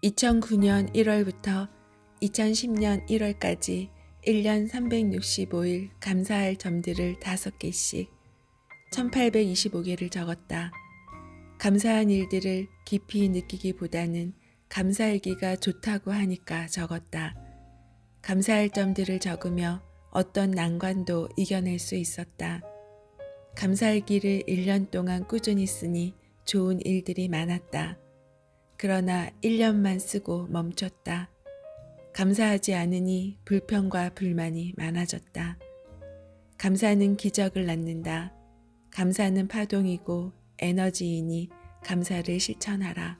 2009년 1월부터 2010년 1월까지 1년 365일 감사할 점들을 5개씩 1825개를 적었다. 감사한 일들을 깊이 느끼기보다는 감사일기가 좋다고 하니까 적었다. 감사할 점들을 적으며 어떤 난관도 이겨낼 수 있었다. 감사일기를 1년 동안 꾸준히 쓰니 좋은 일들이 많았다. 그러나 1년만 쓰고 멈췄다. 감사하지 않으니 불평과 불만이 많아졌다. 감사는 기적을 낳는다. 감사는 파동이고 에너지이니 감사를 실천하라.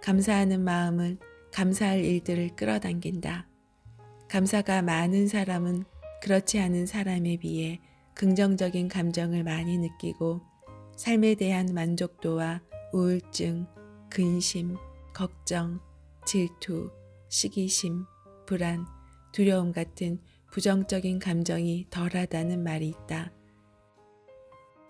감사하는 마음은 감사할 일들을 끌어당긴다. 감사가 많은 사람은 그렇지 않은 사람에 비해 긍정적인 감정을 많이 느끼고 삶에 대한 만족도와 우울증, 근심, 걱정, 질투, 시기심, 불안, 두려움 같은 부정적인 감정이 덜하다는 말이 있다.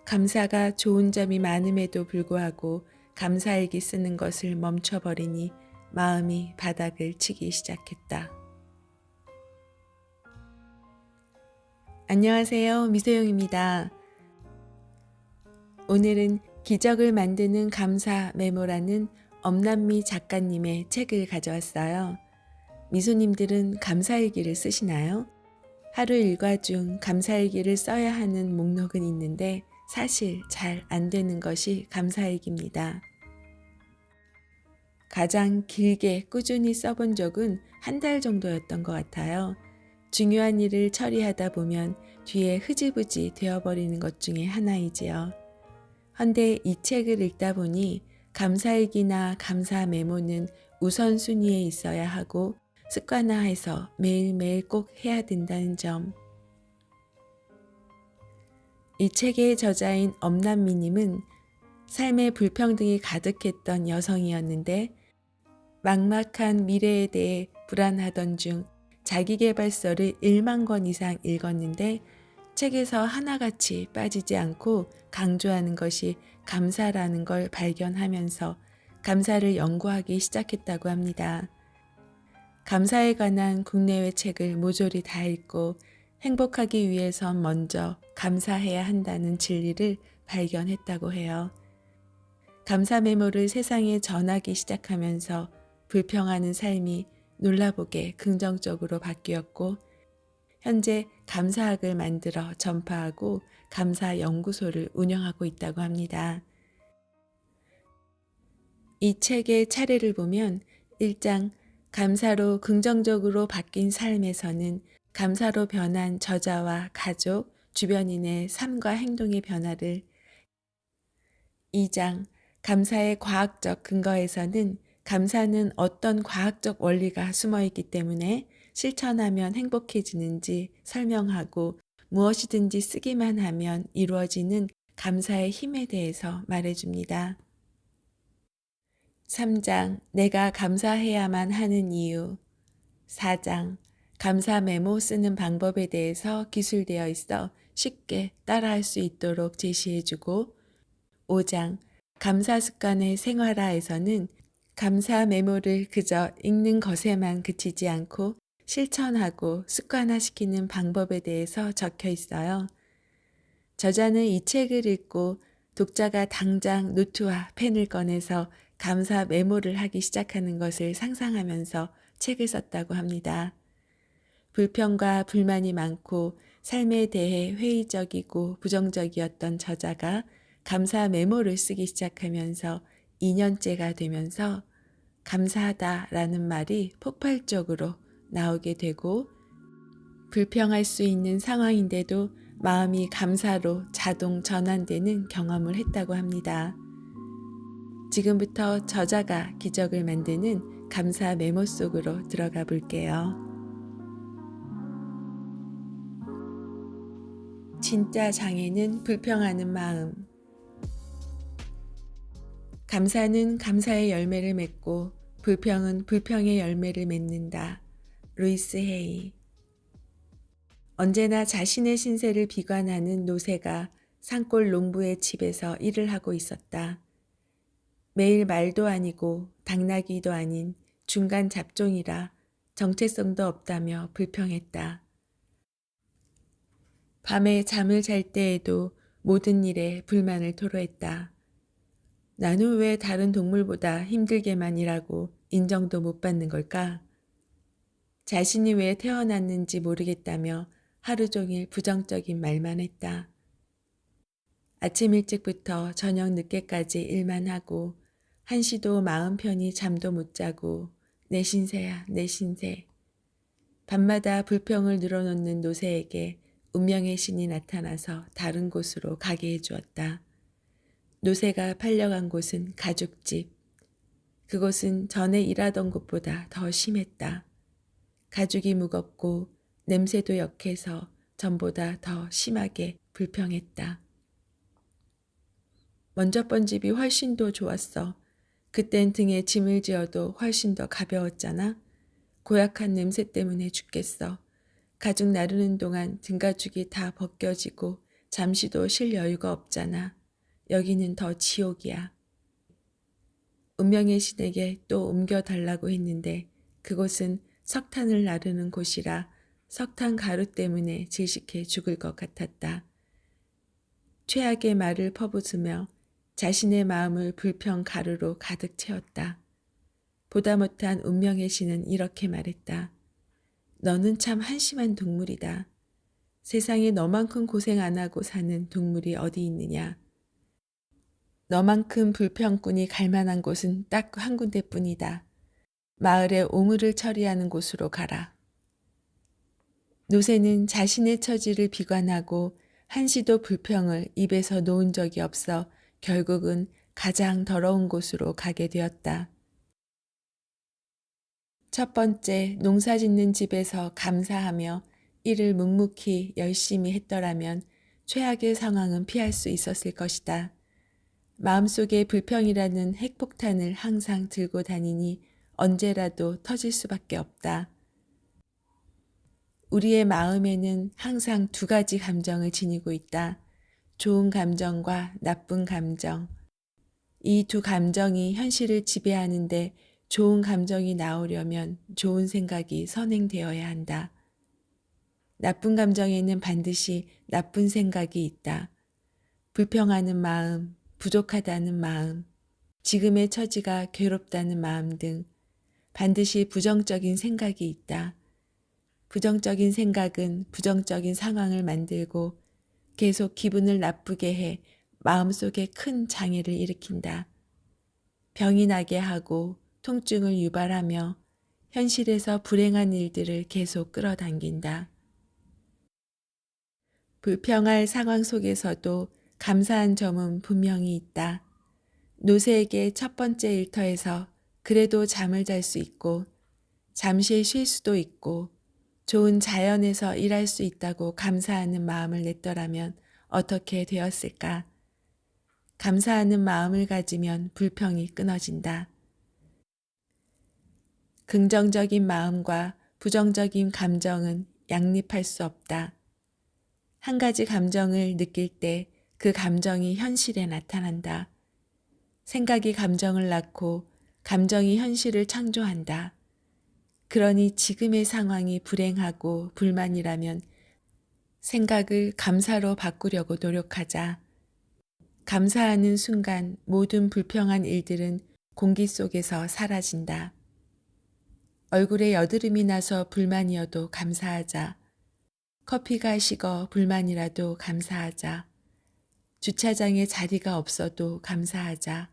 감사가 좋은 점이 많음에도 불구하고 감사일기 쓰는 것을 멈춰버리니 마음이 바닥을 치기 시작했다. 안녕하세요. 미소영입니다. 오늘은 기적을 만드는 감사 메모라는 엄남미 작가님의 책을 가져왔어요. 미소님들은 감사일기를 쓰시나요? 하루 일과 중 감사일기를 써야 하는 목록은 있는데 사실 잘 안 되는 것이 감사일기입니다. 가장 길게 꾸준히 써본 적은 한 달 정도였던 것 같아요. 중요한 일을 처리하다 보면 뒤에 흐지부지 되어버리는 것 중에 하나이지요. 헌데 이 책을 읽다 보니 감사일기나 감사 메모는 우선순위에 있어야 하고 습관화해서 매일매일 꼭 해야 된다는 점. 이 책의 저자인 엄남미님은 삶의 불평등이 가득했던 여성이었는데 막막한 미래에 대해 불안하던 중 자기계발서를 1만 권 이상 읽었는데 책에서 하나같이 빠지지 않고 강조하는 것이 감사라는 걸 발견하면서 감사를 연구하기 시작했다고 합니다. 감사에 관한 국내외 책을 모조리 다 읽고 행복하기 위해선 먼저 감사해야 한다는 진리를 발견했다고 해요. 감사 메모를 세상에 전하기 시작하면서 불평하는 삶이 놀라보게 긍정적으로 바뀌었고 현재 감사학을 만들어 전파하고 감사 연구소를 운영하고 있다고 합니다. 이 책의 차례를 보면 1장 감사로 긍정적으로 바뀐 삶에서는 감사로 변한 저자와 가족, 주변인의 삶과 행동의 변화를 2장 감사의 과학적 근거에서는 감사는 어떤 과학적 원리가 숨어 있기 때문에 실천하면 행복해지는지 설명하고 무엇이든지 쓰기만 하면 이루어지는 감사의 힘에 대해서 말해줍니다. 3장 내가 감사해야만 하는 이유 4장 감사 메모 쓰는 방법에 대해서 기술되어 있어 쉽게 따라할 수 있도록 제시해주고 5장 감사 습관의 생활화에서는 감사 메모를 그저 읽는 것에만 그치지 않고 실천하고 습관화시키는 방법에 대해서 적혀 있어요. 저자는 이 책을 읽고 독자가 당장 노트와 펜을 꺼내서 감사 메모를 하기 시작하는 것을 상상하면서 책을 썼다고 합니다. 불평과 불만이 많고 삶에 대해 회의적이고 부정적이었던 저자가 감사 메모를 쓰기 시작하면서 2년째가 되면서 감사하다라는 말이 폭발적으로 나오게 되고 불평할 수 있는 상황인데도 마음이 감사로 자동 전환되는 경험을 했다고 합니다. 지금부터 저자가 기적을 만드는 감사 메모 속으로 들어가 볼게요. 진짜 장애는 불평하는 마음. 감사는 감사의 열매를 맺고 불평은 불평의 열매를 맺는다. 루이스 헤이. 언제나 자신의 신세를 비관하는 노새가 산골 농부의 집에서 일을 하고 있었다. 매일 말도 아니고 당나귀도 아닌 중간 잡종이라 정체성도 없다며 불평했다. 밤에 잠을 잘 때에도 모든 일에 불만을 토로했다. 나는 왜 다른 동물보다 힘들게만 일하고 인정도 못 받는 걸까? 자신이 왜 태어났는지 모르겠다며 하루 종일 부정적인 말만 했다. 아침 일찍부터 저녁 늦게까지 일만 하고 한시도 마음 편히 잠도 못 자고 내 신세야 내 신세. 밤마다 불평을 늘어놓는 노새에게 운명의 신이 나타나서 다른 곳으로 가게 해주었다. 노새가 팔려간 곳은 가죽집. 그곳은 전에 일하던 곳보다 더 심했다. 가죽이 무겁고 냄새도 역해서 전보다 더 심하게 불평했다. 먼저 번 집이 훨씬 더 좋았어. 그땐 등에 짐을 지어도 훨씬 더 가벼웠잖아. 고약한 냄새 때문에 죽겠어. 가죽 나르는 동안 등가죽이 다 벗겨지고 잠시도 쉴 여유가 없잖아. 여기는 더 지옥이야. 운명의 신에게 또 옮겨달라고 했는데 그곳은 석탄을 나르는 곳이라 석탄 가루 때문에 질식해 죽을 것 같았다. 최악의 말을 퍼붓으며 자신의 마음을 불평 가루로 가득 채웠다. 보다 못한 운명의 신은 이렇게 말했다. 너는 참 한심한 동물이다. 세상에 너만큼 고생 안 하고 사는 동물이 어디 있느냐. 너만큼 불평꾼이 갈 만한 곳은 딱 한 군데뿐이다. 마을의 오물을 처리하는 곳으로 가라. 노새는 자신의 처지를 비관하고 한시도 불평을 입에서 놓은 적이 없어 결국은 가장 더러운 곳으로 가게 되었다. 첫 번째 농사 짓는 집에서 감사하며 일을 묵묵히 열심히 했더라면 최악의 상황은 피할 수 있었을 것이다. 마음속에 불평이라는 핵폭탄을 항상 들고 다니니 언제라도 터질 수밖에 없다. 우리의 마음에는 항상 두 가지 감정을 지니고 있다. 좋은 감정과 나쁜 감정. 이 두 감정이 현실을 지배하는데 좋은 감정이 나오려면 좋은 생각이 선행되어야 한다. 나쁜 감정에는 반드시 나쁜 생각이 있다. 불평하는 마음, 부족하다는 마음, 지금의 처지가 괴롭다는 마음 등 반드시 부정적인 생각이 있다. 부정적인 생각은 부정적인 상황을 만들고 계속 기분을 나쁘게 해 마음속에 큰 장애를 일으킨다. 병이 나게 하고 통증을 유발하며 현실에서 불행한 일들을 계속 끌어당긴다. 불평할 상황 속에서도 감사한 점은 분명히 있다. 노새에게 첫 번째 일터에서 그래도 잠을 잘 수 있고 잠시 쉴 수도 있고 좋은 자연에서 일할 수 있다고 감사하는 마음을 냈더라면 어떻게 되었을까? 감사하는 마음을 가지면 불평이 끊어진다. 긍정적인 마음과 부정적인 감정은 양립할 수 없다. 한 가지 감정을 느낄 때 그 감정이 현실에 나타난다. 생각이 감정을 낳고 감정이 현실을 창조한다. 그러니 지금의 상황이 불행하고 불만이라면 생각을 감사로 바꾸려고 노력하자. 감사하는 순간 모든 불평한 일들은 공기 속에서 사라진다. 얼굴에 여드름이 나서 불만이어도 감사하자. 커피가 식어 불만이라도 감사하자. 주차장에 자리가 없어도 감사하자.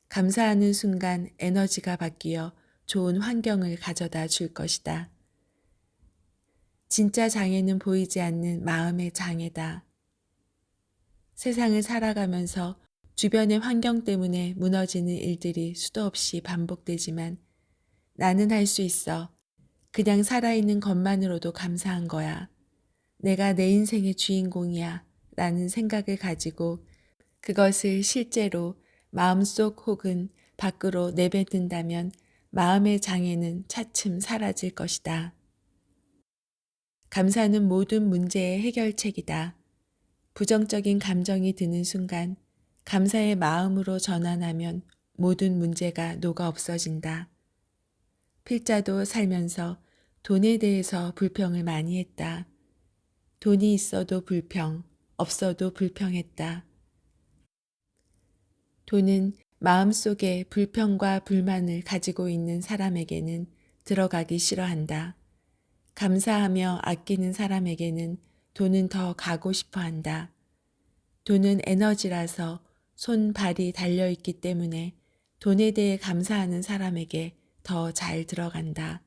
감사하는 순간 에너지가 바뀌어 좋은 환경을 가져다 줄 것이다. 진짜 장애는 보이지 않는 마음의 장애다. 세상을 살아가면서 주변의 환경 때문에 무너지는 일들이 수도 없이 반복되지만 나는 할 수 있어. 그냥 살아있는 것만으로도 감사한 거야. 내가 내 인생의 주인공이야. 라는 생각을 가지고 그것을 실제로 마음속 혹은 밖으로 내뱉는다면 마음의 장애는 차츰 사라질 것이다. 감사는 모든 문제의 해결책이다. 부정적인 감정이 드는 순간 감사의 마음으로 전환하면 모든 문제가 녹아 없어진다. 필자도 살면서 돈에 대해서 불평을 많이 했다. 돈이 있어도 불평, 없어도 불평했다. 돈은 마음속에 불평과 불만을 가지고 있는 사람에게는 들어가기 싫어한다. 감사하며 아끼는 사람에게는 돈은 더 가고 싶어 한다. 돈은 에너지라서 손, 발이 달려있기 때문에 돈에 대해 감사하는 사람에게 더 잘 들어간다.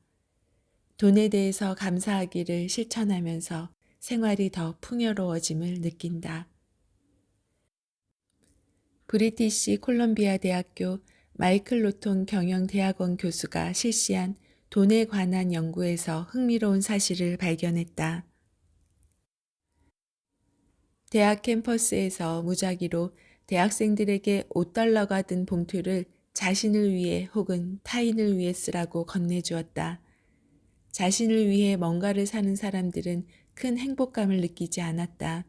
돈에 대해서 감사하기를 실천하면서 생활이 더 풍요로워짐을 느낀다. 브리티시 콜롬비아 대학교 마이클 로톤 경영대학원 교수가 실시한 돈에 관한 연구에서 흥미로운 사실을 발견했다. 대학 캠퍼스에서 무작위로 대학생들에게 $5가 든 봉투를 자신을 위해 혹은 타인을 위해 쓰라고 건네주었다. 자신을 위해 뭔가를 사는 사람들은 큰 행복감을 느끼지 않았다.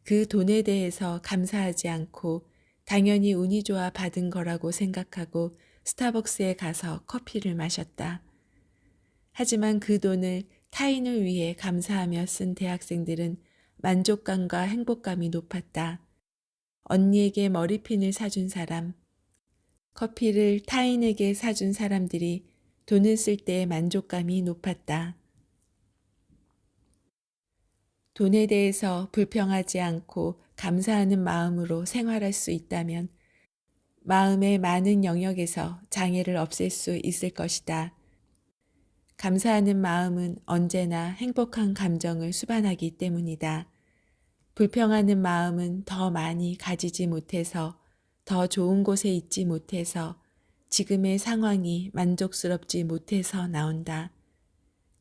그 돈에 대해서 감사하지 않고 당연히 운이 좋아 받은 거라고 생각하고 스타벅스에 가서 커피를 마셨다. 하지만 그 돈을 타인을 위해 감사하며 쓴 대학생들은 만족감과 행복감이 높았다. 언니에게 머리핀을 사준 사람, 커피를 타인에게 사준 사람들이 돈을 쓸 때의 만족감이 높았다. 돈에 대해서 불평하지 않고 감사하는 마음으로 생활할 수 있다면 마음의 많은 영역에서 장애를 없앨 수 있을 것이다. 감사하는 마음은 언제나 행복한 감정을 수반하기 때문이다. 불평하는 마음은 더 많이 가지지 못해서, 더 좋은 곳에 있지 못해서, 지금의 상황이 만족스럽지 못해서 나온다.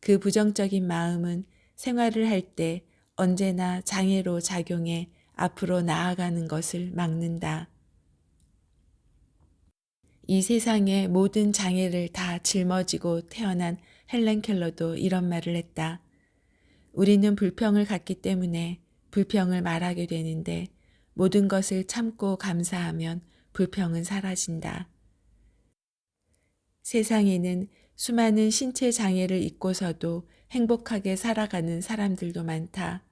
그 부정적인 마음은 생활을 할 때 언제나 장애로 작용해 앞으로 나아가는 것을 막는다. 이 세상의 모든 장애를 다 짊어지고 태어난 헬렌 켈러도 이런 말을 했다. 우리는 불평을 갖기 때문에 불평을 말하게 되는데 모든 것을 참고 감사하면 불평은 사라진다. 세상에는 수많은 신체 장애를 잊고서도 행복하게 살아가는 사람들도 많다.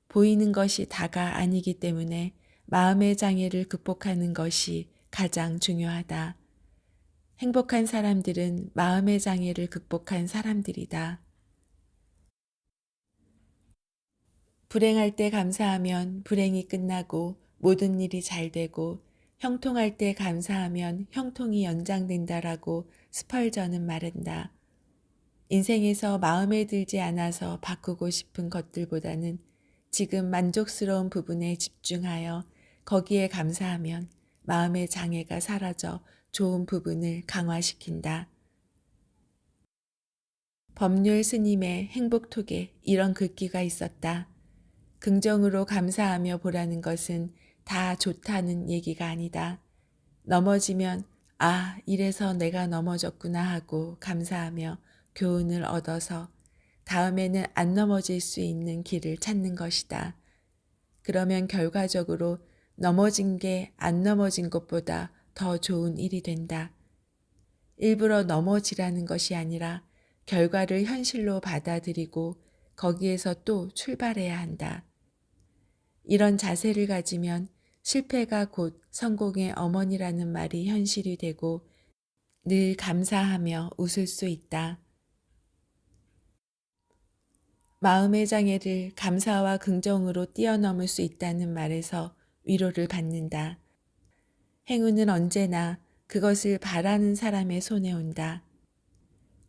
보이는 것이 다가 아니기 때문에 마음의 장애를 극복하는 것이 가장 중요하다. 행복한 사람들은 마음의 장애를 극복한 사람들이다. 불행할 때 감사하면 불행이 끝나고 모든 일이 잘 되고 형통할 때 감사하면 형통이 연장된다라고 스펄전은 말한다. 인생에서 마음에 들지 않아서 바꾸고 싶은 것들보다는 지금 만족스러운 부분에 집중하여 거기에 감사하면 마음의 장애가 사라져 좋은 부분을 강화시킨다. 법률 스님의 행복톡에 이런 글귀가 있었다. 긍정으로 감사하며 보라는 것은 다 좋다는 얘기가 아니다. 넘어지면 아, 이래서 내가 넘어졌구나 하고 감사하며 교훈을 얻어서 다음에는 안 넘어질 수 있는 길을 찾는 것이다. 그러면 결과적으로 넘어진 게 안 넘어진 것보다 더 좋은 일이 된다. 일부러 넘어지라는 것이 아니라 결과를 현실로 받아들이고 거기에서 또 출발해야 한다. 이런 자세를 가지면 실패가 곧 성공의 어머니라는 말이 현실이 되고 늘 감사하며 웃을 수 있다. 마음의 장애를 감사와 긍정으로 뛰어넘을 수 있다는 말에서 위로를 받는다. 행운은 언제나 그것을 바라는 사람의 손에 온다.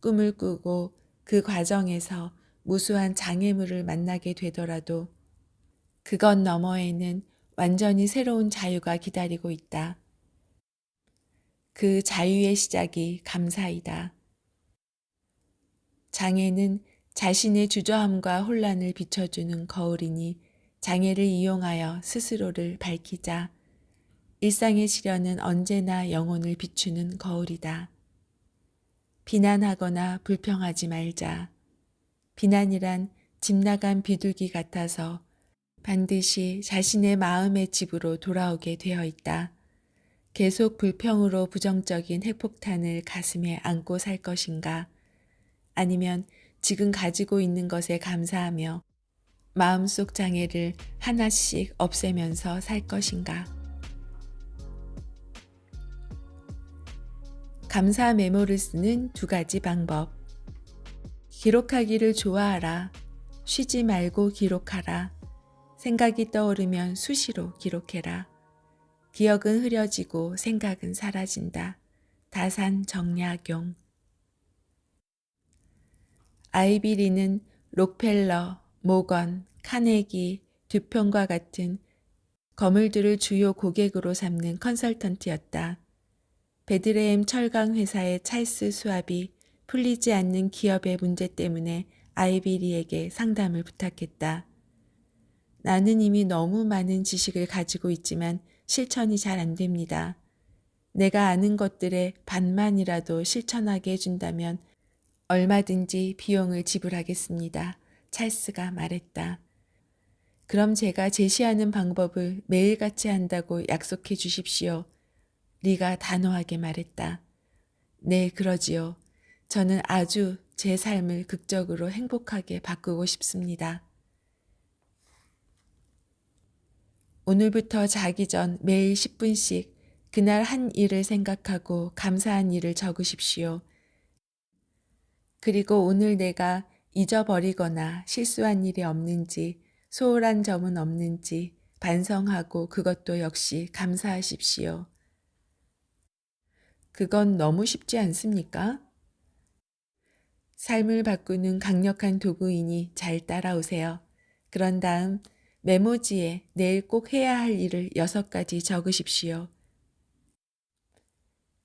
꿈을 꾸고 그 과정에서 무수한 장애물을 만나게 되더라도 그것 너머에는 완전히 새로운 자유가 기다리고 있다. 그 자유의 시작이 감사이다. 장애는 자신의 주저함과 혼란을 비춰주는 거울이니 장애를 이용하여 스스로를 밝히자. 일상의 시련은 언제나 영혼을 비추는 거울이다. 비난하거나 불평하지 말자. 비난이란 집 나간 비둘기 같아서 반드시 자신의 마음의 집으로 돌아오게 되어 있다. 계속 불평으로 부정적인 핵폭탄을 가슴에 안고 살 것인가? 아니면 지금 가지고 있는 것에 감사하며 마음속 장애를 하나씩 없애면서 살 것인가? 감사 메모를 쓰는 두 가지 방법. 기록하기를 좋아하라. 쉬지 말고 기록하라. 생각이 떠오르면 수시로 기록해라. 기억은 흐려지고 생각은 사라진다. 다산 정약용. 아이비리는 록펠러, 모건, 카네기, 듀평과 같은 거물들을 주요 고객으로 삼는 컨설턴트였다. 베드레헴 철강 회사의 찰스 수압이 풀리지 않는 기업의 문제 때문에 아이비리에게 상담을 부탁했다. 나는 이미 너무 많은 지식을 가지고 있지만 실천이 잘 안 됩니다. 내가 아는 것들의 반만이라도 실천하게 해준다면 얼마든지 비용을 지불하겠습니다. 찰스가 말했다. 그럼 제가 제시하는 방법을 매일같이 한다고 약속해 주십시오. 리가 단호하게 말했다. 네, 그러지요. 저는 아주 제 삶을 극적으로 행복하게 바꾸고 싶습니다. 오늘부터 자기 전 매일 10분씩 그날 한 일을 생각하고 감사한 일을 적으십시오. 그리고 오늘 내가 잊어버리거나 실수한 일이 없는지, 소홀한 점은 없는지 반성하고 그것도 역시 감사하십시오. 그건 너무 쉽지 않습니까? 삶을 바꾸는 강력한 도구이니 잘 따라오세요. 그런 다음 메모지에 내일 꼭 해야 할 일을 6가지 적으십시오.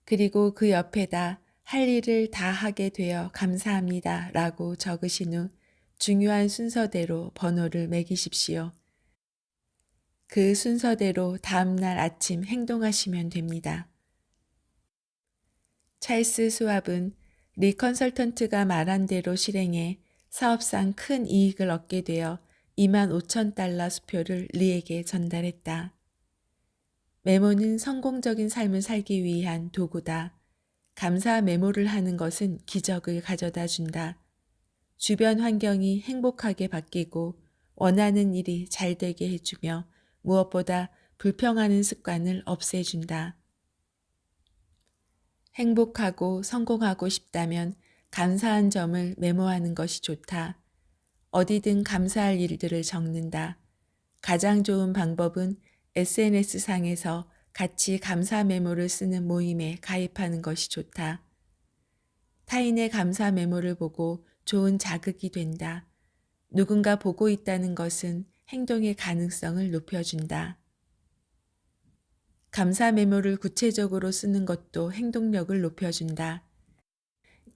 그리고 그 옆에다 할 일을 다 하게 되어 감사합니다 라고 적으신 후 중요한 순서대로 번호를 매기십시오. 그 순서대로 다음날 아침 행동하시면 됩니다. 찰스 수압은 리 컨설턴트가 말한 대로 실행해 사업상 큰 이익을 얻게 되어 25,000달러 수표를 리에게 전달했다. 메모는 성공적인 삶을 살기 위한 도구다. 감사 메모를 하는 것은 기적을 가져다 준다. 주변 환경이 행복하게 바뀌고 원하는 일이 잘 되게 해주며 무엇보다 불평하는 습관을 없애준다. 행복하고 성공하고 싶다면 감사한 점을 메모하는 것이 좋다. 어디든 감사할 일들을 적는다. 가장 좋은 방법은 SNS상에서 같이 감사 메모를 쓰는 모임에 가입하는 것이 좋다. 타인의 감사 메모를 보고 좋은 자극이 된다. 누군가 보고 있다는 것은 행동의 가능성을 높여준다. 감사 메모를 구체적으로 쓰는 것도 행동력을 높여준다.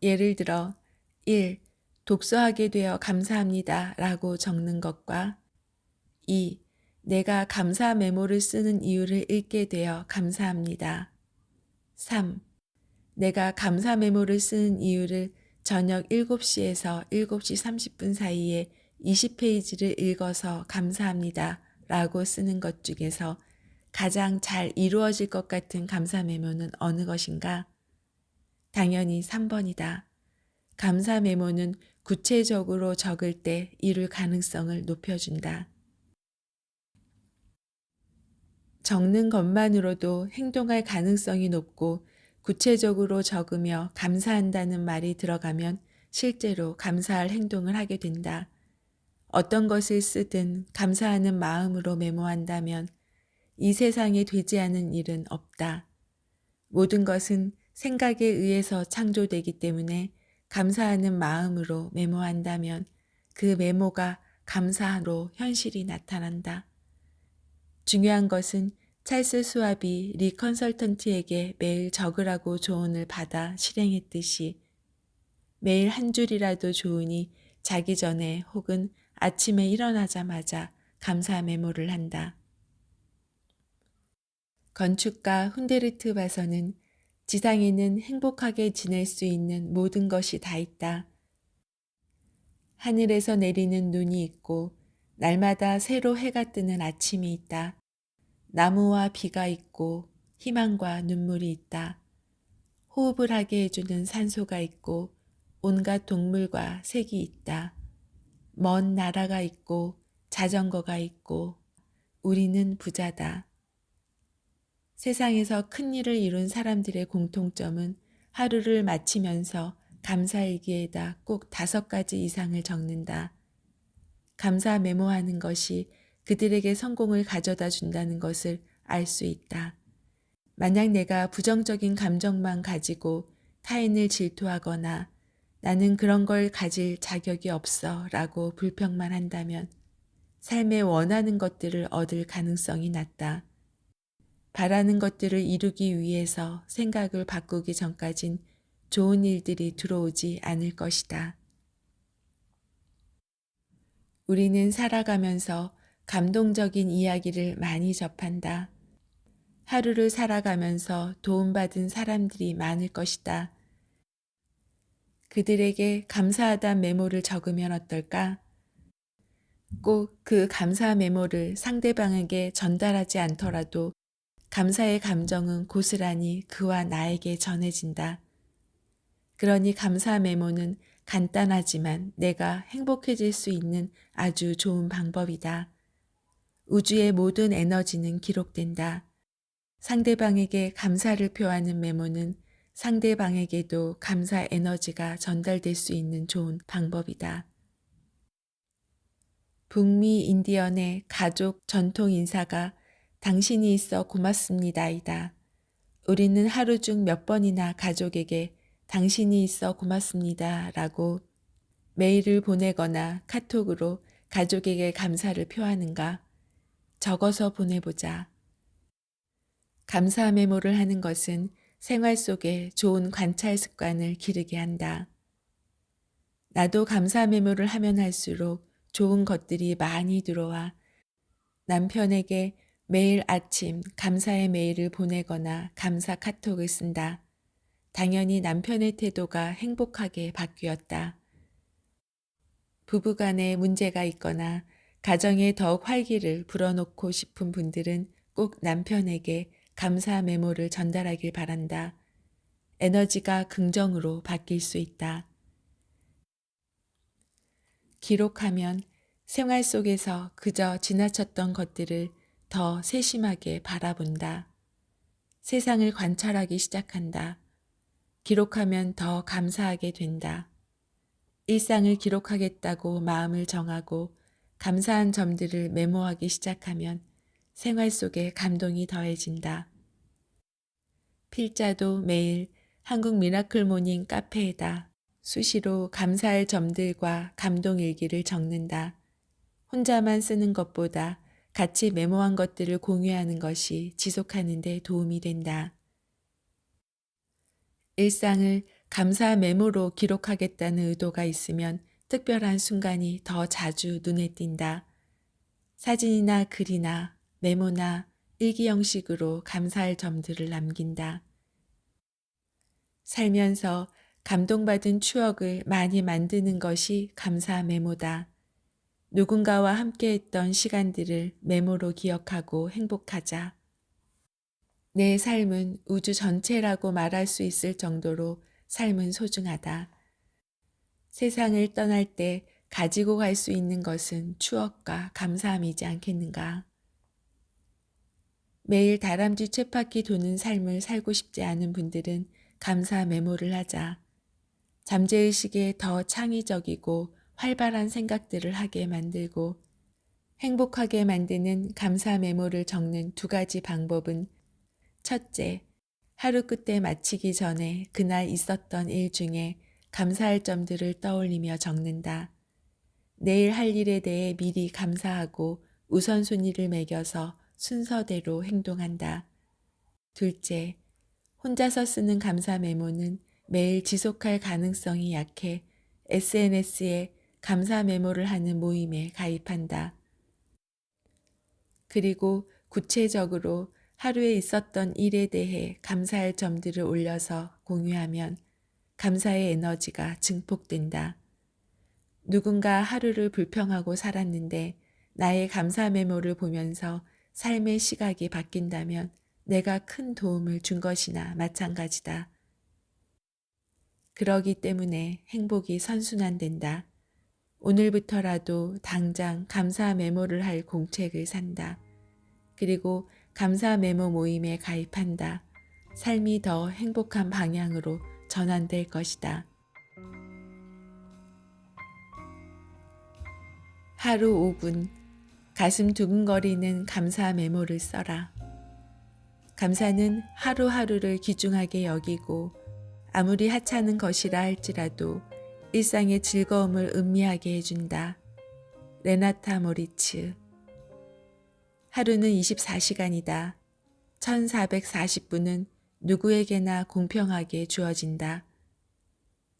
예를 들어 1. 독서하게 되어 감사합니다 라고 적는 것과 2. 내가 감사 메모를 쓰는 이유를 읽게 되어 감사합니다. 3. 내가 감사 메모를 쓰는 이유를 저녁 7시에서 7시 30분 사이에 20페이지를 읽어서 감사합니다 라고 쓰는 것 중에서 가장 잘 이루어질 것 같은 감사 메모는 어느 것인가? 당연히 3번이다. 감사 메모는 구체적으로 적을 때 이룰 가능성을 높여준다. 적는 것만으로도 행동할 가능성이 높고 구체적으로 적으며 감사한다는 말이 들어가면 실제로 감사할 행동을 하게 된다. 어떤 것을 쓰든 감사하는 마음으로 메모한다면 이 세상에 되지 않은 일은 없다. 모든 것은 생각에 의해서 창조되기 때문에 감사하는 마음으로 메모한다면 그 메모가 감사로 현실이 나타난다. 중요한 것은 찰스 수압이 리 컨설턴트에게 매일 적으라고 조언을 받아 실행했듯이 매일 한 줄이라도 좋으니 자기 전에 혹은 아침에 일어나자마자 감사 메모를 한다. 건축가 훈데르트 바서는 지상에는 행복하게 지낼 수 있는 모든 것이 다 있다. 하늘에서 내리는 눈이 있고 날마다 새로 해가 뜨는 아침이 있다. 나무와 비가 있고 희망과 눈물이 있다. 호흡을 하게 해주는 산소가 있고 온갖 동물과 색이 있다. 먼 나라가 있고 자전거가 있고 우리는 부자다. 세상에서 큰 일을 이룬 사람들의 공통점은 하루를 마치면서 감사일기에다 꼭 5가지 이상을 적는다. 감사 메모하는 것이 그들에게 성공을 가져다 준다는 것을 알 수 있다. 만약 내가 부정적인 감정만 가지고 타인을 질투하거나 나는 그런 걸 가질 자격이 없어 라고 불평만 한다면 삶에 원하는 것들을 얻을 가능성이 낮다. 바라는 것들을 이루기 위해서 생각을 바꾸기 전까진 좋은 일들이 들어오지 않을 것이다. 우리는 살아가면서 감동적인 이야기를 많이 접한다. 하루를 살아가면서 도움받은 사람들이 많을 것이다. 그들에게 감사하다는 메모를 적으면 어떨까? 꼭 그 감사 메모를 상대방에게 전달하지 않더라도 감사의 감정은 고스란히 그와 나에게 전해진다. 그러니 감사 메모는 간단하지만 내가 행복해질 수 있는 아주 좋은 방법이다. 우주의 모든 에너지는 기록된다. 상대방에게 감사를 표하는 메모는 상대방에게도 감사 에너지가 전달될 수 있는 좋은 방법이다. 북미 인디언의 가족 전통 인사가 당신이 있어 고맙습니다이다. 우리는 하루 중 몇 번이나 가족에게 당신이 있어 고맙습니다 라고 메일을 보내거나 카톡으로 가족에게 감사를 표하는가? 적어서 보내보자. 감사 메모를 하는 것은 생활 속에 좋은 관찰 습관을 기르게 한다. 나도 감사 메모를 하면 할수록 좋은 것들이 많이 들어와 남편에게 매일 아침 감사의 메일을 보내거나 감사 카톡을 쓴다. 당연히 남편의 태도가 행복하게 바뀌었다. 부부간에 문제가 있거나 가정에 더욱 활기를 불어넣고 싶은 분들은 꼭 남편에게 감사 메모를 전달하길 바란다. 에너지가 긍정으로 바뀔 수 있다. 기록하면 생활 속에서 그저 지나쳤던 것들을 더 세심하게 바라본다. 세상을 관찰하기 시작한다. 기록하면 더 감사하게 된다. 일상을 기록하겠다고 마음을 정하고 감사한 점들을 메모하기 시작하면 생활 속에 감동이 더해진다. 필자도 매일 한국 미라클 모닝 카페에다 수시로 감사할 점들과 감동 일기를 적는다. 혼자만 쓰는 것보다 같이 메모한 것들을 공유하는 것이 지속하는 데 도움이 된다. 일상을 감사 메모로 기록하겠다는 의도가 있으면 특별한 순간이 더 자주 눈에 띈다. 사진이나 글이나 메모나 일기 형식으로 감사할 점들을 남긴다. 살면서 감동받은 추억을 많이 만드는 것이 감사 메모다. 누군가와 함께했던 시간들을 메모로 기억하고 행복하자. 내 삶은 우주 전체라고 말할 수 있을 정도로 삶은 소중하다. 세상을 떠날 때 가지고 갈 수 있는 것은 추억과 감사함이지 않겠는가. 매일 다람쥐 쳇바퀴 도는 삶을 살고 싶지 않은 분들은 감사 메모를 하자. 잠재의식에 더 창의적이고 활발한 생각들을 하게 만들고 행복하게 만드는 감사 메모를 적는 2가지 방법은 첫째, 하루 끝에 마치기 전에 그날 있었던 일 중에 감사할 점들을 떠올리며 적는다. 내일 할 일에 대해 미리 감사하고 우선순위를 매겨서 순서대로 행동한다. 둘째, 혼자서 쓰는 감사 메모는 매일 지속할 가능성이 약해 SNS에 감사 메모를 하는 모임에 가입한다. 그리고 구체적으로 하루에 있었던 일에 대해 감사할 점들을 올려서 공유하면 감사의 에너지가 증폭된다. 누군가 하루를 불평하고 살았는데 나의 감사 메모를 보면서 삶의 시각이 바뀐다면 내가 큰 도움을 준 것이나 마찬가지다. 그러기 때문에 행복이 선순환된다. 오늘부터라도 당장 감사 메모를 할 공책을 산다. 그리고 감사 메모 모임에 가입한다. 삶이 더 행복한 방향으로 전환될 것이다. 하루 5분 가슴 두근거리는 감사 메모를 써라. 감사는 하루하루를 귀중하게 여기고 아무리 하찮은 것이라 할지라도 일상의 즐거움을 음미하게 해준다. 레나타 모리츠. 하루는 24시간이다. 1440분은 누구에게나 공평하게 주어진다.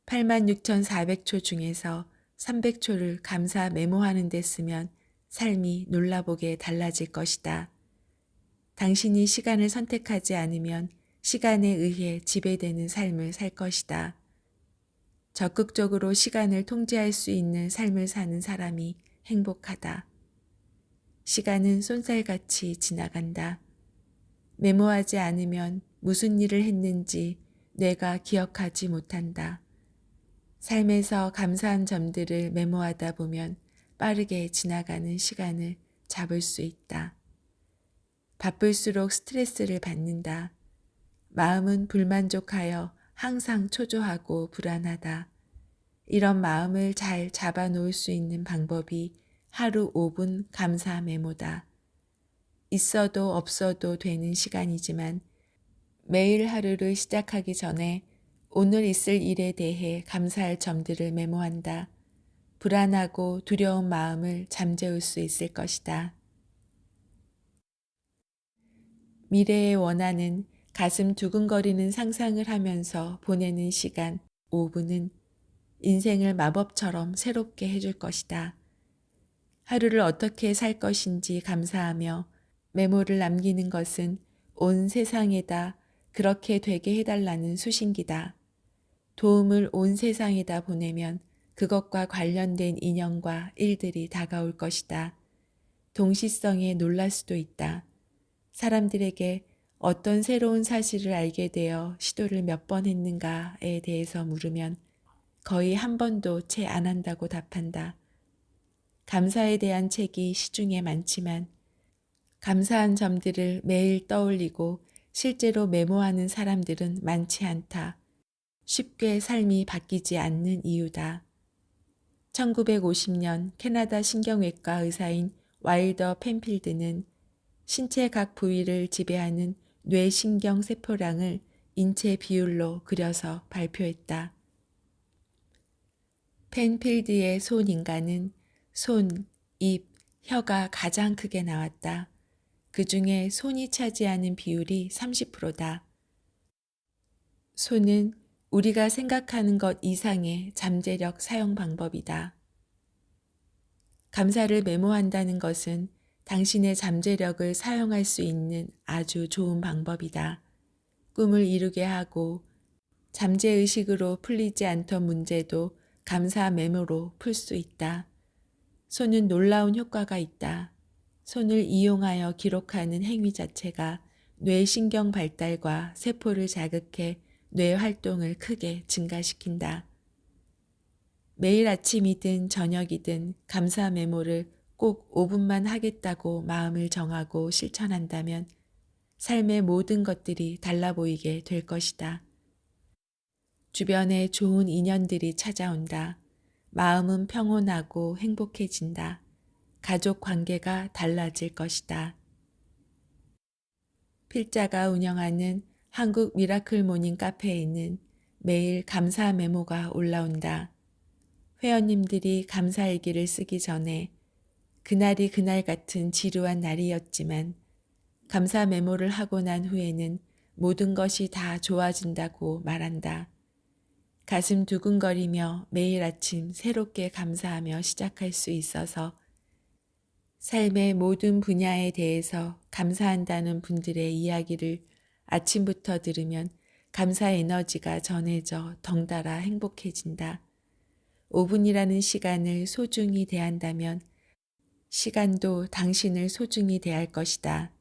86,400초 중에서 300초를 감사 메모하는 데 쓰면 삶이 놀라보게 달라질 것이다. 당신이 시간을 선택하지 않으면 시간에 의해 지배되는 삶을 살 것이다. 적극적으로 시간을 통제할 수 있는 삶을 사는 사람이 행복하다. 시간은 쏜살같이 지나간다. 메모하지 않으면 무슨 일을 했는지 뇌가 기억하지 못한다. 삶에서 감사한 점들을 메모하다 보면 빠르게 지나가는 시간을 잡을 수 있다. 바쁠수록 스트레스를 받는다. 마음은 불만족하여 항상 초조하고 불안하다. 이런 마음을 잘 잡아놓을 수 있는 방법이 하루 5분 감사 메모다. 있어도 없어도 되는 시간이지만 매일 하루를 시작하기 전에 오늘 있을 일에 대해 감사할 점들을 메모한다. 불안하고 두려운 마음을 잠재울 수 있을 것이다. 미래의 원하는 가슴 두근거리는 상상을 하면서 보내는 시간 5분은 인생을 마법처럼 새롭게 해줄 것이다. 하루를 어떻게 살 것인지 감사하며 메모를 남기는 것은 온 세상에다 그렇게 되게 해달라는 수신기다. 도움을 온 세상에다 보내면 그것과 관련된 인연과 일들이 다가올 것이다. 동시성에 놀랄 수도 있다. 사람들에게 어떤 새로운 사실을 알게 되어 시도를 몇 번 했는가에 대해서 물으면 거의 한 번도 채 안 한다고 답한다. 감사에 대한 책이 시중에 많지만 감사한 점들을 매일 떠올리고 실제로 메모하는 사람들은 많지 않다. 쉽게 삶이 바뀌지 않는 이유다. 1950년 캐나다 신경외과 의사인 와일더 펜필드는 신체 각 부위를 지배하는 뇌신경 세포량을 인체 비율로 그려서 발표했다. 펜필드의 손인간은 손, 입, 혀가 가장 크게 나왔다. 그 중에 손이 차지하는 비율이 30%다. 손은 우리가 생각하는 것 이상의 잠재력 사용 방법이다. 감사를 메모한다는 것은 당신의 잠재력을 사용할 수 있는 아주 좋은 방법이다. 꿈을 이루게 하고 잠재의식으로 풀리지 않던 문제도 감사 메모로 풀 수 있다. 손은 놀라운 효과가 있다. 손을 이용하여 기록하는 행위 자체가 뇌신경 발달과 세포를 자극해 뇌 활동을 크게 증가시킨다. 매일 아침이든 저녁이든 감사 메모를 꼭 5분만 하겠다고 마음을 정하고 실천한다면 삶의 모든 것들이 달라 보이게 될 것이다. 주변에 좋은 인연들이 찾아온다. 마음은 평온하고 행복해진다. 가족 관계가 달라질 것이다. 필자가 운영하는 한국 미라클 모닝 카페에는 매일 감사 메모가 올라온다. 회원님들이 감사일기를 쓰기 전에 그날이 그날 같은 지루한 날이었지만 감사 메모를 하고 난 후에는 모든 것이 다 좋아진다고 말한다. 가슴 두근거리며 매일 아침 새롭게 감사하며 시작할 수 있어서 삶의 모든 분야에 대해서 감사한다는 분들의 이야기를 아침부터 들으면 감사 에너지가 전해져 덩달아 행복해진다. 5분이라는 시간을 소중히 대한다면 시간도 당신을 소중히 대할 것이다.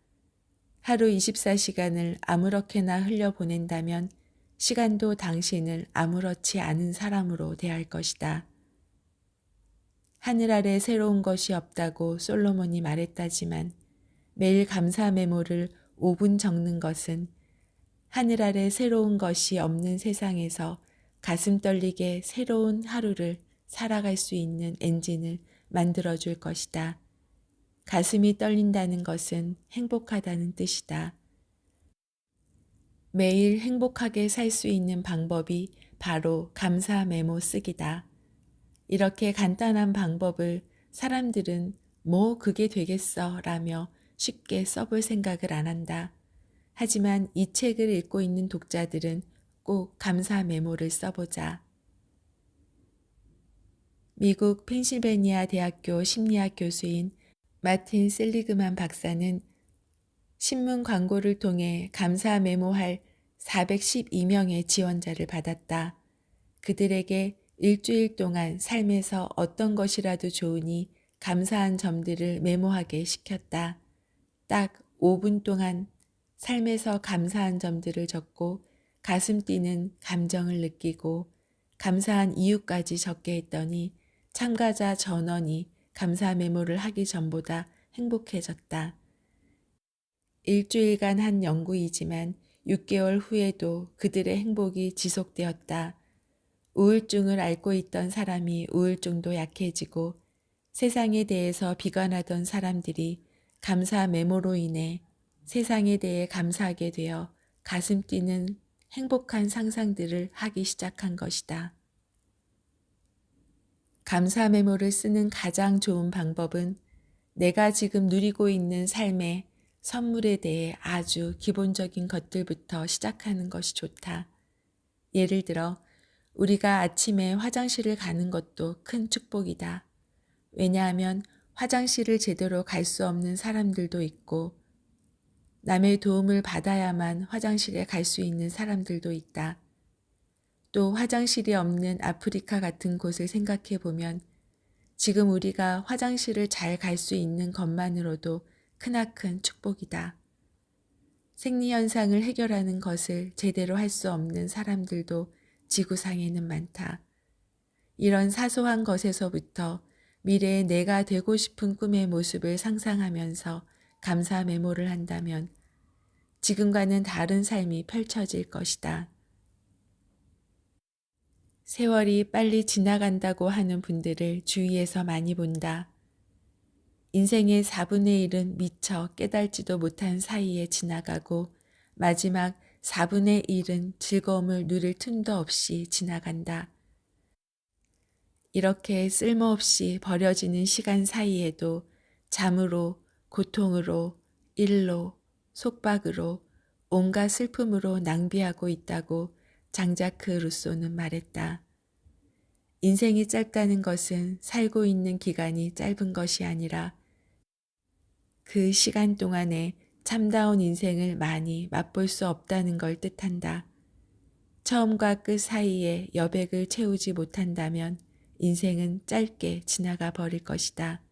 하루 24시간을 아무렇게나 흘려보낸다면 시간도 당신을 아무렇지 않은 사람으로 대할 것이다. 하늘 아래 새로운 것이 없다고 솔로몬이 말했다지만 매일 감사 메모를 5분 적는 것은 하늘 아래 새로운 것이 없는 세상에서 가슴 떨리게 새로운 하루를 살아갈 수 있는 엔진을 만들어줄 것이다. 가슴이 떨린다는 것은 행복하다는 뜻이다. 매일 행복하게 살 수 있는 방법이 바로 감사 메모 쓰기다. 이렇게 간단한 방법을 사람들은 뭐 그게 되겠어 라며 쉽게 써볼 생각을 안 한다. 하지만 이 책을 읽고 있는 독자들은 꼭 감사 메모를 써보자. 미국 펜실베니아 대학교 심리학 교수인 마틴 셀리그만 박사는 신문 광고를 통해 감사 메모할 412명의 지원자를 받았다. 그들에게 일주일 동안 삶에서 어떤 것이라도 좋으니 감사한 점들을 메모하게 시켰다. 딱 5분 동안 삶에서 감사한 점들을 적고 가슴 뛰는 감정을 느끼고 감사한 이유까지 적게 했더니 참가자 전원이 감사 메모를 하기 전보다 행복해졌다. 일주일간 한 연구이지만 6개월 후에도 그들의 행복이 지속되었다. 우울증을 앓고 있던 사람이 우울증도 약해지고 세상에 대해서 비관하던 사람들이 감사 메모로 인해 세상에 대해 감사하게 되어 가슴 뛰는 행복한 상상들을 하기 시작한 것이다. 감사 메모를 쓰는 가장 좋은 방법은 내가 지금 누리고 있는 삶의 선물에 대해 아주 기본적인 것들부터 시작하는 것이 좋다. 예를 들어 우리가 아침에 화장실을 가는 것도 큰 축복이다. 왜냐하면 화장실을 제대로 갈 수 없는 사람들도 있고 남의 도움을 받아야만 화장실에 갈 수 있는 사람들도 있다. 또 화장실이 없는 아프리카 같은 곳을 생각해 보면 지금 우리가 화장실을 잘 갈 수 있는 것만으로도 크나큰 축복이다. 생리현상을 해결하는 것을 제대로 할 수 없는 사람들도 지구상에는 많다. 이런 사소한 것에서부터 미래의 내가 되고 싶은 꿈의 모습을 상상하면서 감사 메모를 한다면 지금과는 다른 삶이 펼쳐질 것이다. 세월이 빨리 지나간다고 하는 분들을 주위에서 많이 본다. 인생의 4분의 1은 미처 깨달지도 못한 사이에 지나가고 마지막 4분의 1은 즐거움을 누릴 틈도 없이 지나간다. 이렇게 쓸모없이 버려지는 시간 사이에도 잠으로, 고통으로, 일로, 속박으로, 온갖 슬픔으로 낭비하고 있다고 장자크 루소는 말했다. 인생이 짧다는 것은 살고 있는 기간이 짧은 것이 아니라 그 시간 동안에 참다운 인생을 많이 맛볼 수 없다는 걸 뜻한다. 처음과 끝 사이에 여백을 채우지 못한다면 인생은 짧게 지나가 버릴 것이다.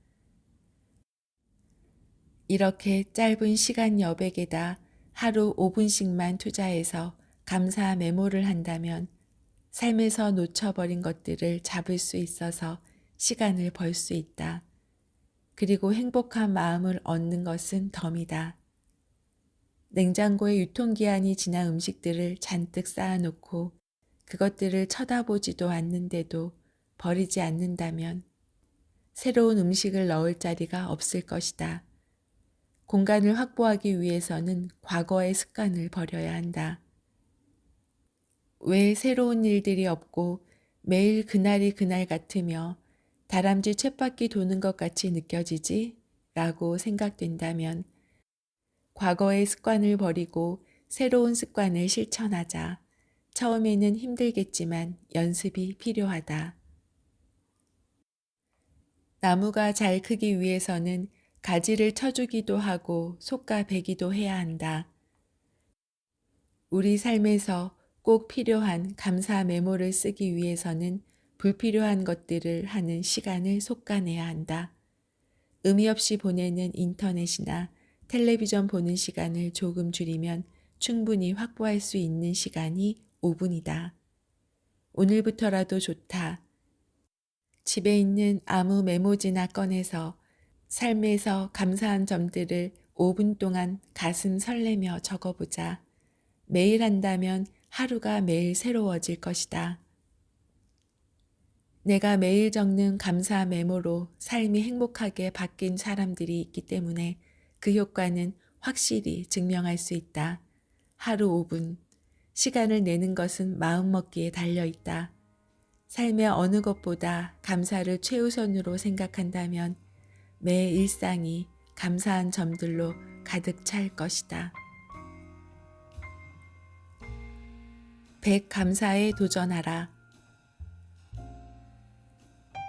이렇게 짧은 시간 여백에다 하루 5분씩만 투자해서 감사 메모를 한다면 삶에서 놓쳐버린 것들을 잡을 수 있어서 시간을 벌 수 있다. 그리고 행복한 마음을 얻는 것은 덤이다. 냉장고에 유통기한이 지난 음식들을 잔뜩 쌓아놓고 그것들을 쳐다보지도 않는데도 버리지 않는다면 새로운 음식을 넣을 자리가 없을 것이다. 공간을 확보하기 위해서는 과거의 습관을 버려야 한다. 왜 새로운 일들이 없고 매일 그날이 그날 같으며 다람쥐 쳇바퀴 도는 것 같이 느껴지지? 라고 생각된다면 과거의 습관을 버리고 새로운 습관을 실천하자. 처음에는 힘들겠지만 연습이 필요하다. 나무가 잘 크기 위해서는 가지를 쳐주기도 하고 솎아베기도 해야 한다. 우리 삶에서 꼭 필요한 감사 메모를 쓰기 위해서는 불필요한 것들을 하는 시간을 솎아내야 한다. 의미 없이 보내는 인터넷이나 텔레비전 보는 시간을 조금 줄이면 충분히 확보할 수 있는 시간이 5분이다. 오늘부터라도 좋다. 집에 있는 아무 메모지나 꺼내서 삶에서 감사한 점들을 5분 동안 가슴 설레며 적어보자. 매일 한다면 하루가 매일 새로워질 것이다. 내가 매일 적는 감사 메모로 삶이 행복하게 바뀐 사람들이 있기 때문에 그 효과는 확실히 증명할 수 있다. 하루 5분. 시간을 내는 것은 마음먹기에 달려있다. 삶의 어느 것보다 감사를 최우선으로 생각한다면 매 일상이 감사한 점들로 가득 찰 것이다. 100 감사에 도전하라.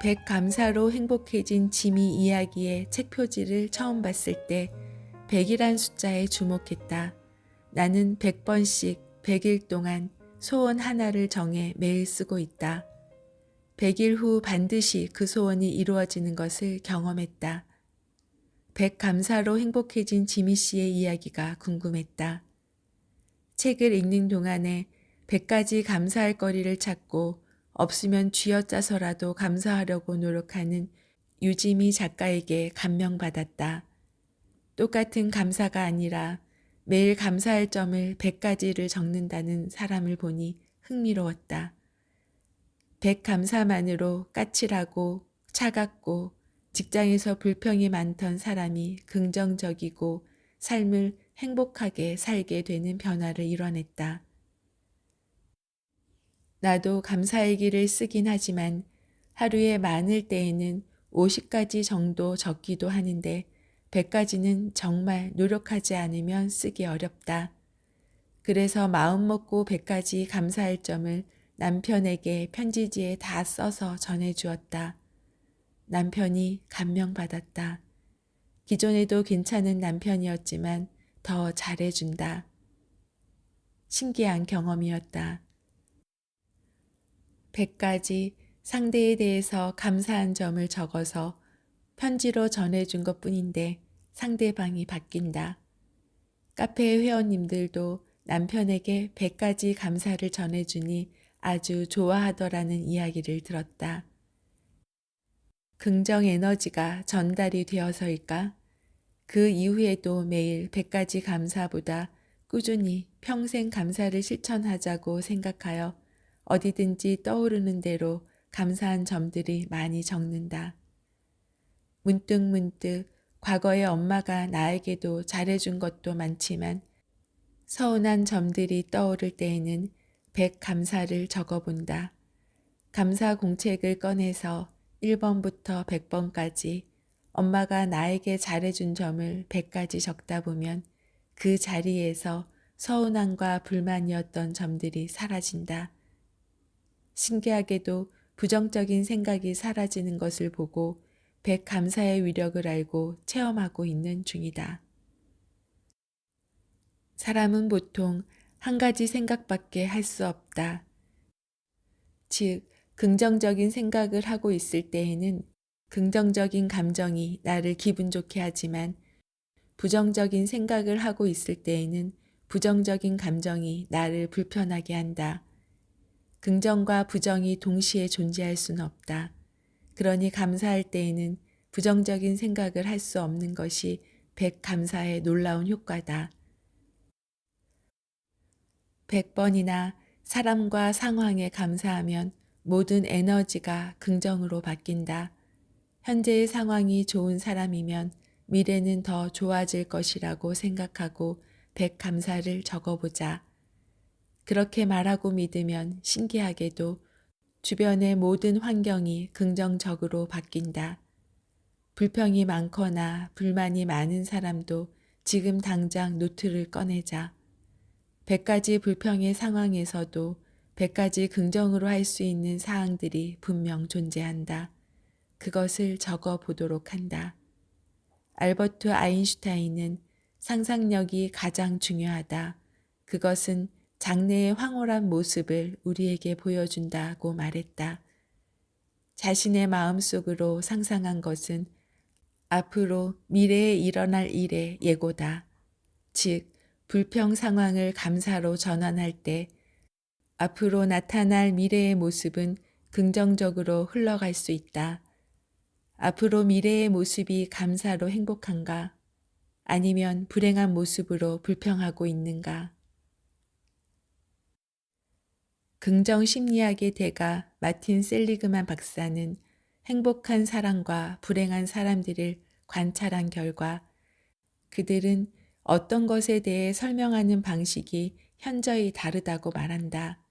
100 감사로 행복해진 지미 이야기의 책 표지를 처음 봤을 때 100이란 숫자에 주목했다. 나는 100번씩 100일 동안 소원 하나를 정해 매일 쓰고 있다. 100일 후 반드시 그 소원이 이루어지는 것을 경험했다. 100 감사로 행복해진 지미 씨의 이야기가 궁금했다. 책을 읽는 동안에 100가지 감사할 거리를 찾고 없으면 쥐어짜서라도 감사하려고 노력하는 유지미 작가에게 감명받았다. 똑같은 감사가 아니라 매일 감사할 점을 100가지를 적는다는 사람을 보니 흥미로웠다. 100 감사만으로 까칠하고 차갑고 직장에서 불평이 많던 사람이 긍정적이고 삶을 행복하게 살게 되는 변화를 이뤄냈다. 나도 감사일기를 쓰긴 하지만 하루에 많을 때에는 50가지 정도 적기도 하는데 100가지는 정말 노력하지 않으면 쓰기 어렵다. 그래서 마음먹고 100가지 감사할 점을 남편에게 편지지에 다 써서 전해주었다. 남편이 감명받았다. 기존에도 괜찮은 남편이었지만 더 잘해준다. 신기한 경험이었다. 100가지 상대에 대해서 감사한 점을 적어서 편지로 전해준 것 뿐인데 상대방이 바뀐다. 카페 회원님들도 남편에게 100가지 감사를 전해주니 아주 좋아하더라는 이야기를 들었다. 긍정 에너지가 전달이 되어서일까? 그 이후에도 매일 100가지 감사보다 꾸준히 평생 감사를 실천하자고 생각하여 어디든지 떠오르는 대로 감사한 점들이 많이 적는다. 문득문득 과거에 엄마가 나에게도 잘해준 것도 많지만 서운한 점들이 떠오를 때에는 100 감사를 적어본다. 감사 공책을 꺼내서 1번부터 100번까지 엄마가 나에게 잘해준 점을 100가지 적다 보면 그 자리에서 서운함과 불만이었던 점들이 사라진다. 신기하게도 부정적인 생각이 사라지는 것을 보고 100 감사의 위력을 알고 체험하고 있는 중이다. 사람은 보통 한 가지 생각밖에 할 수 없다. 즉, 긍정적인 생각을 하고 있을 때에는 긍정적인 감정이 나를 기분 좋게 하지만 부정적인 생각을 하고 있을 때에는 부정적인 감정이 나를 불편하게 한다. 긍정과 부정이 동시에 존재할 수는 없다. 그러니 감사할 때에는 부정적인 생각을 할 수 없는 것이 100 감사의 놀라운 효과다. 100번이나 사람과 상황에 감사하면 모든 에너지가 긍정으로 바뀐다. 현재의 상황이 좋은 사람이면 미래는 더 좋아질 것이라고 생각하고 100 감사를 적어보자. 그렇게 말하고 믿으면 신기하게도 주변의 모든 환경이 긍정적으로 바뀐다. 불평이 많거나 불만이 많은 사람도 지금 당장 노트를 꺼내자. 100가지 불평의 상황에서도 100가지 긍정으로 할 수 있는 사항들이 분명 존재한다. 그것을 적어 보도록 한다. 알버트 아인슈타인은 상상력이 가장 중요하다. 그것은 장래의 황홀한 모습을 우리에게 보여준다고 말했다. 자신의 마음속으로 상상한 것은 앞으로 미래에 일어날 일의 예고다. 즉, 불평 상황을 감사로 전환할 때 앞으로 나타날 미래의 모습은 긍정적으로 흘러갈 수 있다. 앞으로 미래의 모습이 감사로 행복한가? 아니면 불행한 모습으로 불평하고 있는가? 긍정 심리학의 대가 마틴 셀리그만 박사는 행복한 사람과 불행한 사람들을 관찰한 결과 그들은 어떤 것에 대해 설명하는 방식이 현저히 다르다고 말한다.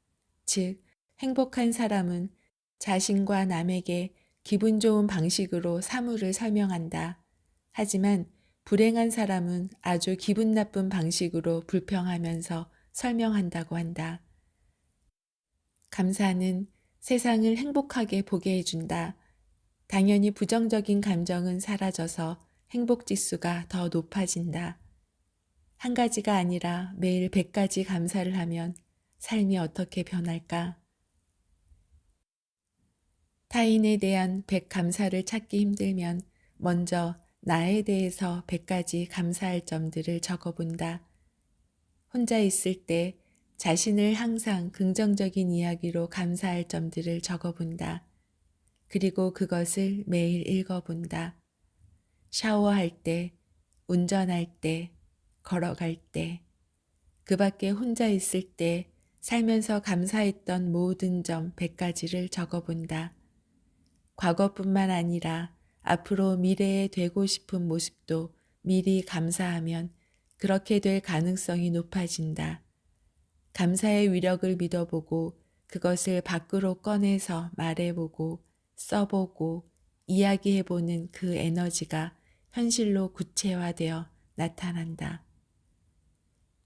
즉, 행복한 사람은 자신과 남에게 기분 좋은 방식으로 사물을 설명한다. 하지만 불행한 사람은 아주 기분 나쁜 방식으로 불평하면서 설명한다고 한다. 감사는 세상을 행복하게 보게 해준다. 당연히 부정적인 감정은 사라져서 행복 지수가 더 높아진다. 한 가지가 아니라 매일 100가지 감사를 하면 삶이 어떻게 변할까? 타인에 대한 100감사를 찾기 힘들면 먼저 나에 대해서 100가지 감사할 점들을 적어본다. 혼자 있을 때 자신을 항상 긍정적인 이야기로 감사할 점들을 적어본다. 그리고 그것을 매일 읽어본다. 샤워할 때, 운전할 때, 걸어갈 때, 그 밖에 혼자 있을 때 살면서 감사했던 모든 점 100가지를 적어본다. 과거뿐만 아니라 앞으로 미래에 되고 싶은 모습도 미리 감사하면 그렇게 될 가능성이 높아진다. 감사의 위력을 믿어보고 그것을 밖으로 꺼내서 말해보고 써보고 이야기해보는 그 에너지가 현실로 구체화되어 나타난다.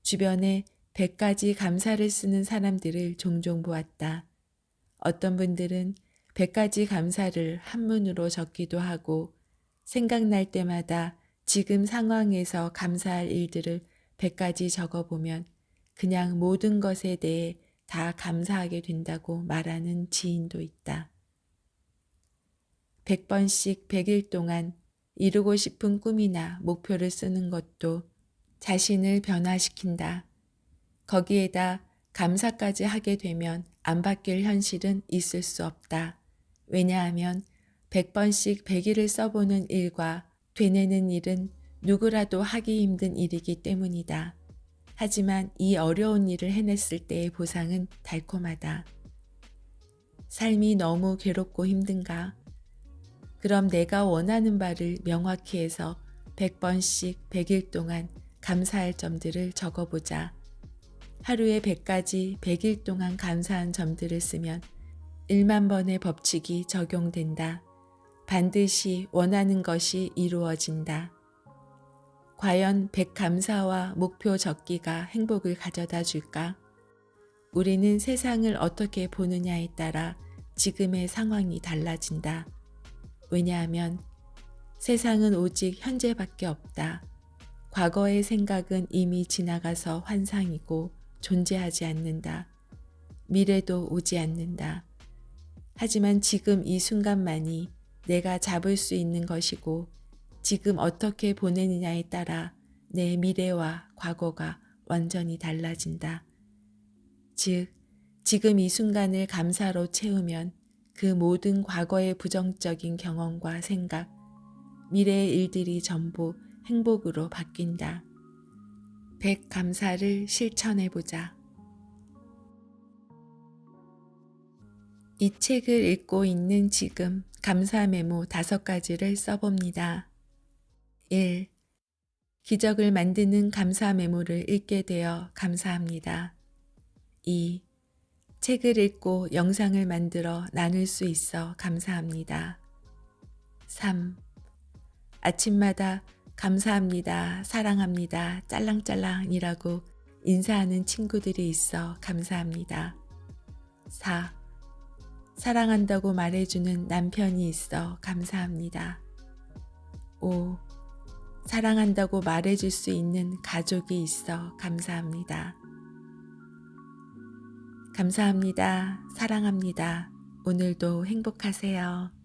주변에 100가지 감사를 쓰는 사람들을 종종 보았다. 어떤 분들은 100가지 감사를 한문으로 적기도 하고 생각날 때마다 지금 상황에서 감사할 일들을 100가지 적어보면 그냥 모든 것에 대해 다 감사하게 된다고 말하는 지인도 있다. 100번씩 100일 동안 이루고 싶은 꿈이나 목표를 쓰는 것도 자신을 변화시킨다. 거기에다 감사까지 하게 되면 안 바뀔 현실은 있을 수 없다. 왜냐하면 100번씩 100일을 써보는 일과 되뇌는 일은 누구라도 하기 힘든 일이기 때문이다. 하지만 이 어려운 일을 해냈을 때의 보상은 달콤하다. 삶이 너무 괴롭고 힘든가? 그럼 내가 원하는 바를 명확히 해서 100번씩 100일 동안 감사할 점들을 적어보자. 하루에 100가지 100일 동안 감사한 점들을 쓰면 1만 번의 법칙이 적용된다. 반드시 원하는 것이 이루어진다. 과연 100감사와 목표 적기가 행복을 가져다 줄까? 우리는 세상을 어떻게 보느냐에 따라 지금의 상황이 달라진다. 왜냐하면 세상은 오직 현재밖에 없다. 과거의 생각은 이미 지나가서 환상이고 존재하지 않는다. 미래도 오지 않는다. 하지만 지금 이 순간만이 내가 잡을 수 있는 것이고 지금 어떻게 보내느냐에 따라 내 미래와 과거가 완전히 달라진다. 즉, 지금 이 순간을 감사로 채우면 그 모든 과거의 부정적인 경험과 생각, 미래의 일들이 전부 행복으로 바뀐다. 100감사를 실천해보자. 이 책을 읽고 있는 지금 감사 메모 5가지를 써봅니다. 1. 기적을 만드는 감사 메모를 읽게 되어 감사합니다. 2. 책을 읽고 영상을 만들어 나눌 수 있어 감사합니다. 3. 아침마다 감사합니다, 사랑합니다, 짤랑짤랑이라고 인사하는 친구들이 있어 감사합니다. 4. 사랑한다고 말해주는 남편이 있어 감사합니다. 5. 사랑한다고 말해줄 수 있는 가족이 있어 감사합니다. 감사합니다. 사랑합니다. 오늘도 행복하세요.